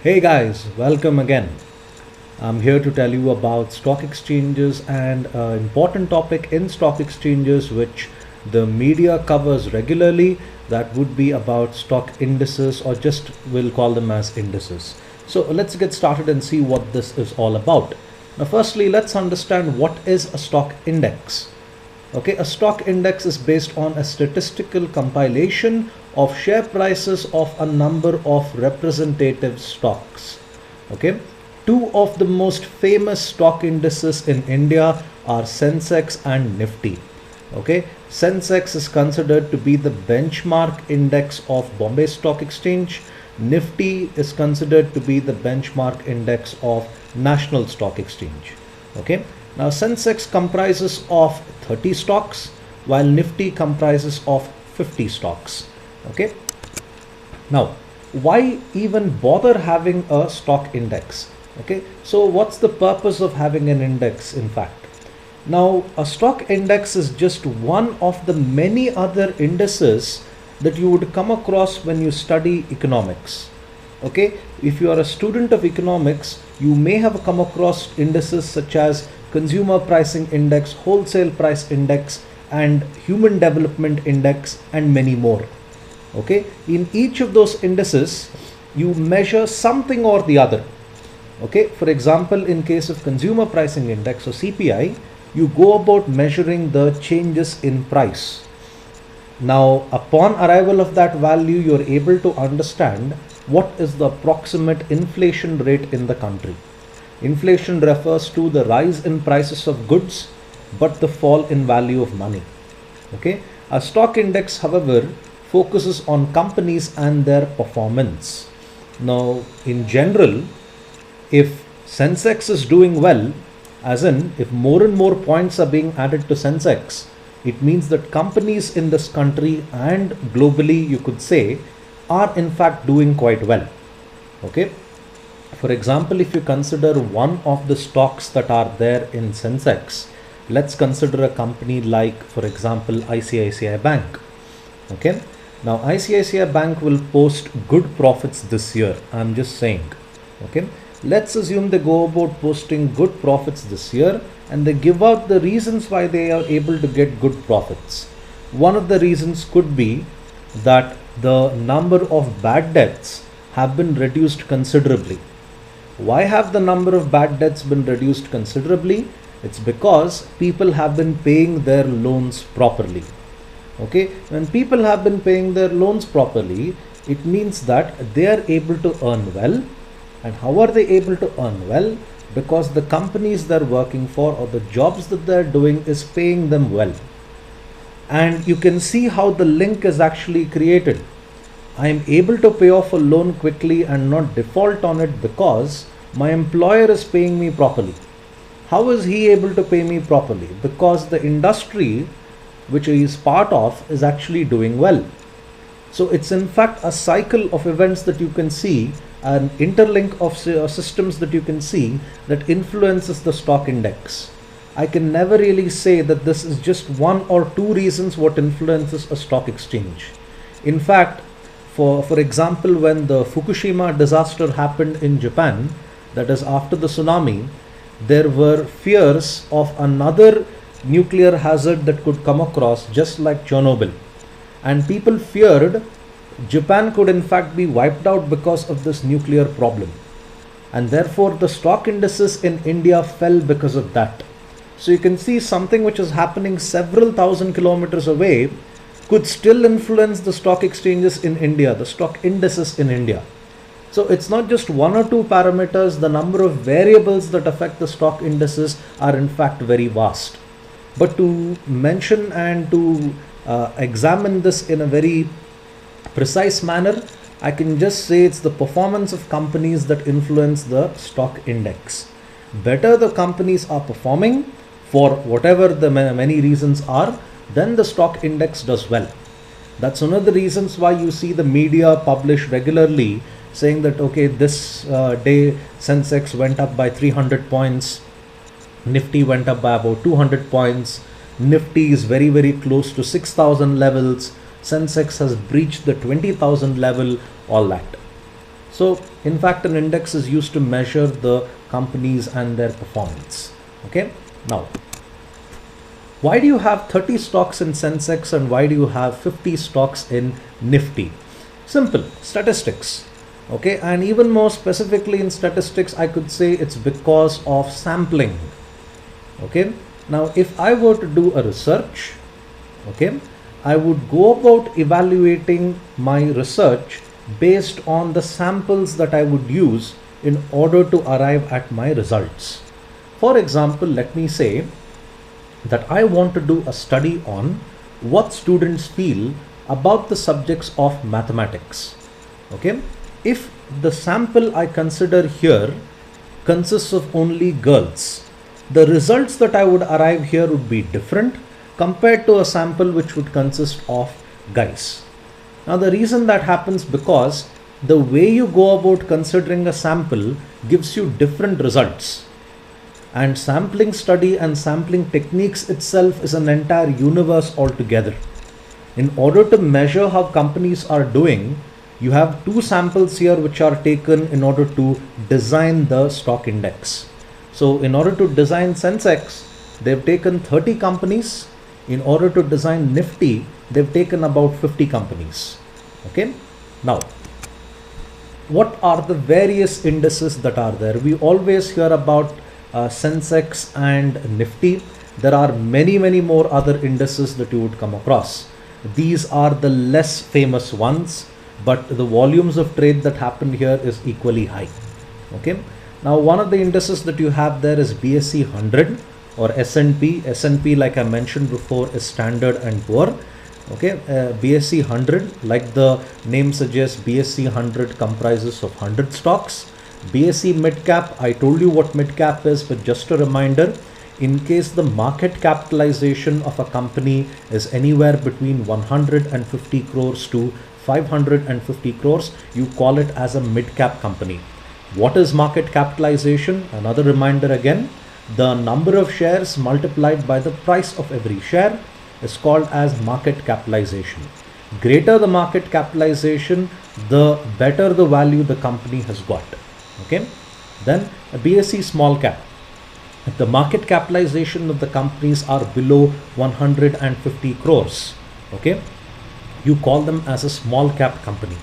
Hey guys, welcome again. I'm here to tell you about stock exchanges and an important topic in stock exchanges which the media covers regularly. That would be about stock indices, or just we'll call them as indices. So let's get started and see what this is all about. Now, firstly, let's understand what is a stock index. Okay, a stock index is based on a statistical compilation of share prices of a number of representative stocks. Okay, two of the most famous stock indices in India are Sensex and Nifty. Okay, Sensex is considered to be the benchmark index of Bombay Stock Exchange. Nifty is considered to be the benchmark index of National Stock Exchange. Okay, now Sensex comprises of 30 stocks while Nifty comprises of 50 stocks. Okay, now why even bother having a stock index? Okay, so what's the purpose of having an index in fact? Now, a stock index is just one of the many other indices that you would come across when you study economics. Okay, if you are a student of economics, you may have come across indices such as consumer pricing index, wholesale price index, and human development index, and many more. Okay, in each of those indices, you measure something or the other. Okay, for example, in case of consumer pricing index or CPI, you go about measuring the changes in price. Now, upon arrival of that value, you're able to understand what is the approximate inflation rate in the country. Inflation refers to the rise in prices of goods, but the fall in value of money. Okay, a stock index, however, focuses on companies and their performance. Now, in general, if Sensex is doing well, as in if more and more points are being added to Sensex, it means that companies in this country and globally, you could say, are in fact doing quite well. Okay, for example, if you consider one of the stocks that are there in Sensex, let's consider a company like, for example, ICICI Bank. Okay, now ICICI Bank will post good profits this year. I'm just saying. Okay, let's assume they go about posting good profits this year and they give out the reasons why they are able to get good profits. One of the reasons could be that the number of bad debts have been reduced considerably. Why have the number of bad debts been reduced considerably? It's because people have been paying their loans properly. Okay, when people have been paying their loans properly, it means that they are able to earn well. And how are they able to earn well? Because the companies they're working for or the jobs that they're doing is paying them well. And you can see how the link is actually created. I am able to pay off a loan quickly and not default on it because my employer is paying me properly. How is he able to pay me properly? Because the industry which he is part of is actually doing well. So it's in fact a cycle of events that you can see, an interlink of systems that you can see that influences the stock index. I can never really say that this is just one or two reasons what influences a stock exchange. In fact, for example, when the Fukushima disaster happened in Japan, that is after the tsunami, there were fears of another nuclear hazard that could come across just like Chernobyl. And people feared Japan could in fact be wiped out because of this nuclear problem. And therefore the stock indices in India fell because of that. So you can see something which is happening several thousand kilometers away could still influence the stock exchanges in India, the stock indices in India. So it's not just one or two parameters, the number of variables that affect the stock indices are in fact very vast. But to mention and to examine this in a very precise manner, I can just say it's the performance of companies that influence the stock index. Better the companies are performing for whatever the many reasons are, then the stock index does well. That's one of the reasons why you see the media publish regularly saying that okay, this day Sensex went up by 300 points, Nifty went up by about 200 points, Nifty is very close to 6,000 levels, Sensex has breached the 20,000 level, all that. So in fact, an index is used to measure the companies and their performance. Okay. Now, why do you have 30 stocks in Sensex and why do you have 50 stocks in Nifty? Simple, statistics. Okay, and even more specifically in statistics, I could say it's because of sampling. Okay, now if I were to do a research, okay, I would go about evaluating my research based on the samples that I would use in order to arrive at my results. For example, let me say that I want to do a study on what students feel about the subjects of mathematics. Okay, if the sample I consider here consists of only girls, the results that I would arrive here would be different compared to a sample which would consist of guys. Now the reason that happens because the way you go about considering a sample gives you different results. And sampling study and sampling techniques itself is an entire universe altogether. In order to measure how companies are doing, you have two samples here which are taken in order to design the stock index. So in order to design Sensex, they've taken 30 companies. In order to design Nifty, they've taken about 50 companies. Okay. Now, what are the various indices that are there? We always hear about Sensex and Nifty. There are many more other indices that you would come across. These are the less famous ones, but the volumes of trade that happen here is equally high. Okay. Now one of the indices that you have there is BSE 100 or S&P. S&P, like I mentioned before, is Standard and Poor. Okay, BSE 100, like the name suggests, BSE 100 comprises of 100 stocks. BSE mid cap, I told you what mid cap is, but just a reminder, in case the market capitalization of a company is anywhere between 150 crores to 550 crores, you call it as a mid cap company. What is market capitalization? Another reminder again, the number of shares multiplied by the price of every share is called as market capitalization. Greater the market capitalization, the better the value the company has got. Okay. Then a BSE small cap. If the market capitalization of the companies are below 150 crores, okay, you call them as a small cap company.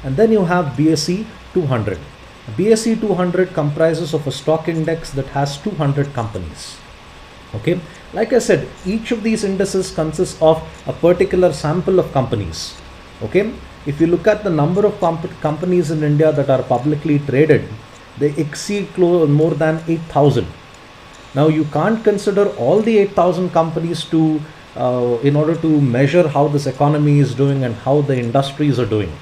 And then you have BSE 200. BSE 200 comprises of a stock index that has 200 companies. Okay, like I said, each of these indices consists of a particular sample of companies. Okay, if you look at the number of companies in India that are publicly traded, they exceed more than 8,000. Now you can't consider all the 8,000 companies to in order to measure how this economy is doing and how the industries are doing.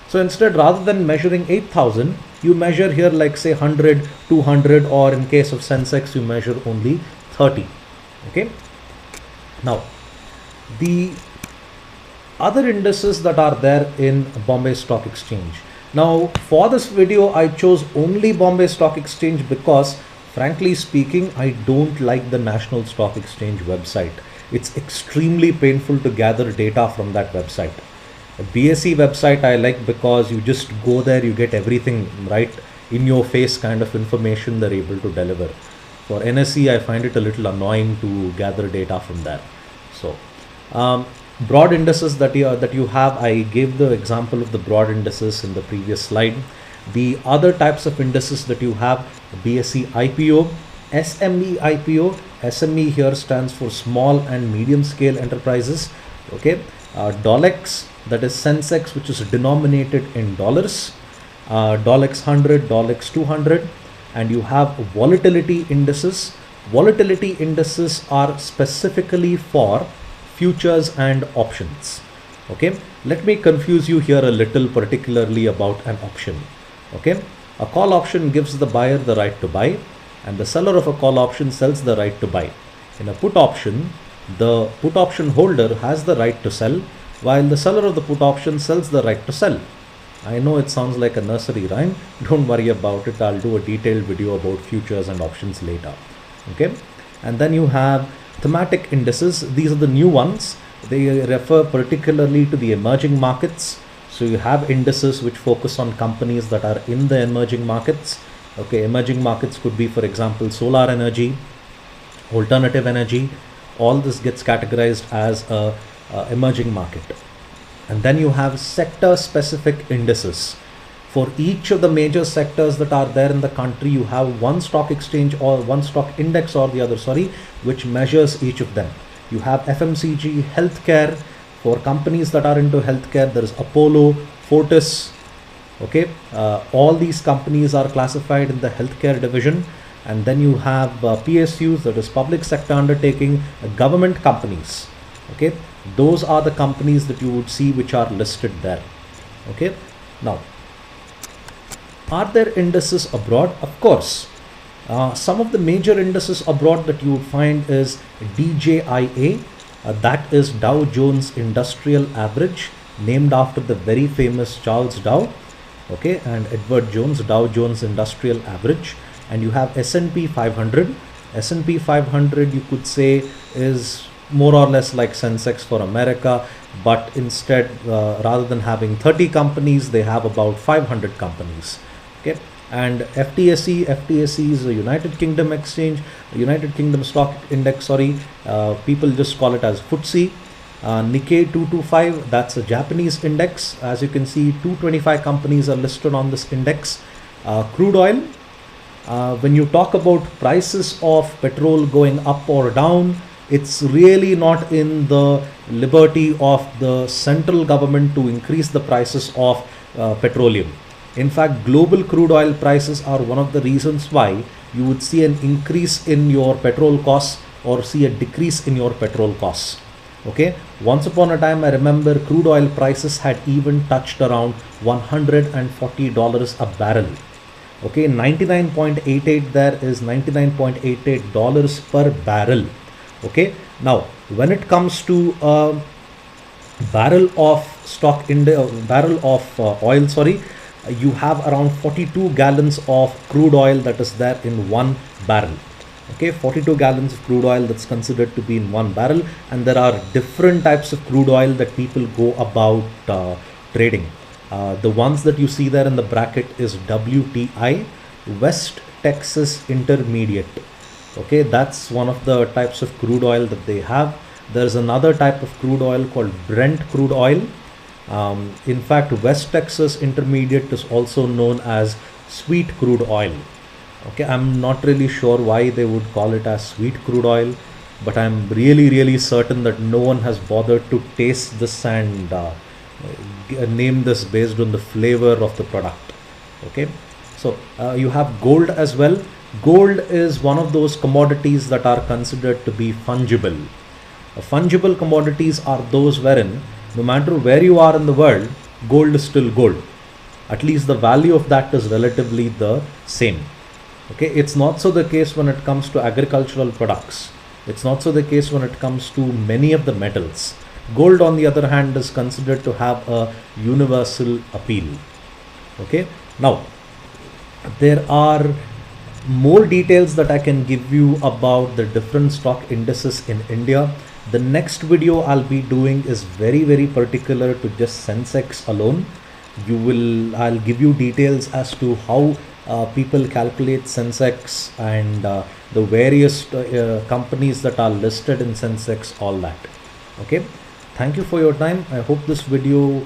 So instead, rather than measuring 8,000, you measure here like say 100, 200, or in case of Sensex, you measure only 30. Okay. Now, the other indices that are there in Bombay Stock Exchange. Now, for this video, I chose only Bombay Stock Exchange because, frankly speaking, I don't like the National Stock Exchange website. It's extremely painful to gather data from that website. A BSE website I like because you just go there, you get everything right in your face kind of information they're able to deliver. For NSE, I find it a little annoying to gather data from there. So, broad indices that you have, I gave the example of the broad indices in the previous slide. The other types of indices that you have, BSE IPO, SME IPO. SME here stands for small and medium scale enterprises. Okay, Dolex, that is Sensex, which is denominated in dollars, Dolex 100, Dolex 200, and you have volatility indices. Volatility indices are specifically for futures and options. Okay, let me confuse you here a little, particularly about an option. Okay, a call option gives the buyer the right to buy, and the seller of a call option sells the right to buy. In a put option, the put option holder has the right to sell, while the seller of the put option sells the right to sell. I know it sounds like a nursery rhyme. Don't worry about it. I'll do a detailed video about futures and options later. Okay, and then you have thematic indices. These are the new ones. They refer particularly to the emerging markets. So you have indices which focus on companies that are in the emerging markets. Okay, emerging markets could be, for example, solar energy, alternative energy. All this gets categorized as a emerging market. And then you have sector specific indices. For each of the major sectors that are there in the country, you have one stock exchange or one stock index or the other, sorry, which measures each of them. You have FMCG, healthcare. For companies that are into healthcare, there is Apollo, Fortis. Okay, all these companies are classified in the healthcare division. And then you have PSUs, that is public sector undertaking, government companies. Okay, those are the companies that you would see which are listed there. Okay, now, are there indices abroad? Of course. Some of the major indices abroad that you would find is DJIA, that is Dow Jones Industrial Average, named after the very famous Charles Dow, okay, and Edward Jones, Dow Jones Industrial Average. And you have S&P 500. S&P 500, you could say, is more or less like Sensex for America, but instead, rather than having 30 companies, they have about 500 companies. Okay, and FTSE is a United Kingdom exchange, United Kingdom Stock Index. Sorry, people just call it as FTSE. Nikkei 225, that's a Japanese index. As you can see, 225 companies are listed on this index. Crude oil. When you talk about prices of petrol going up or down, it's really not in the liberty of the central government to increase the prices of petroleum. In fact, global crude oil prices are one of the reasons why you would see an increase in your petrol costs or see a decrease in your petrol costs. Okay, once upon a time, I remember crude oil prices had even touched around $140 a barrel. Okay, 99.88 there is $99.88 per barrel. Okay, now when it comes to barrel of oil, sorry, you have around 42 gallons of crude oil that is there in one barrel. Okay, 42 gallons of crude oil that's considered to be in one barrel. And there are different types of crude oil that people go about trading. The ones that you see there in the bracket is WTI, West Texas Intermediate. Okay, that's one of the types of crude oil that they have. There's another type of crude oil called Brent crude oil. In fact, West Texas Intermediate is also known as sweet crude oil. Okay, I'm not really sure why they would call it as sweet crude oil, but I'm really certain that no one has bothered to taste this and name this based on the flavor of the product. Okay, so you have gold as well. Gold is one of those commodities that are considered to be fungible. Fungible commodities are those wherein no matter where you are in the world, gold is still gold. At least the value of that is relatively the same. Okay, it's not so the case when it comes to agricultural products. It's not so the case when it comes to many of the metals. Gold, on the other hand, is considered to have a universal appeal. Okay, now there are more details that I can give you about the different stock indices in India. The next video I'll be doing is very particular to just Sensex alone. I'll give you details as to how people calculate Sensex and the various companies that are listed in Sensex, all that. Okay, thank you for your time. I hope this video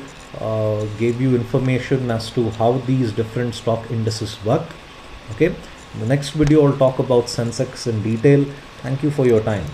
gave you information as to how these different stock indices work. Okay, in the next video I'll talk about Sensex in detail. Thank you for your time.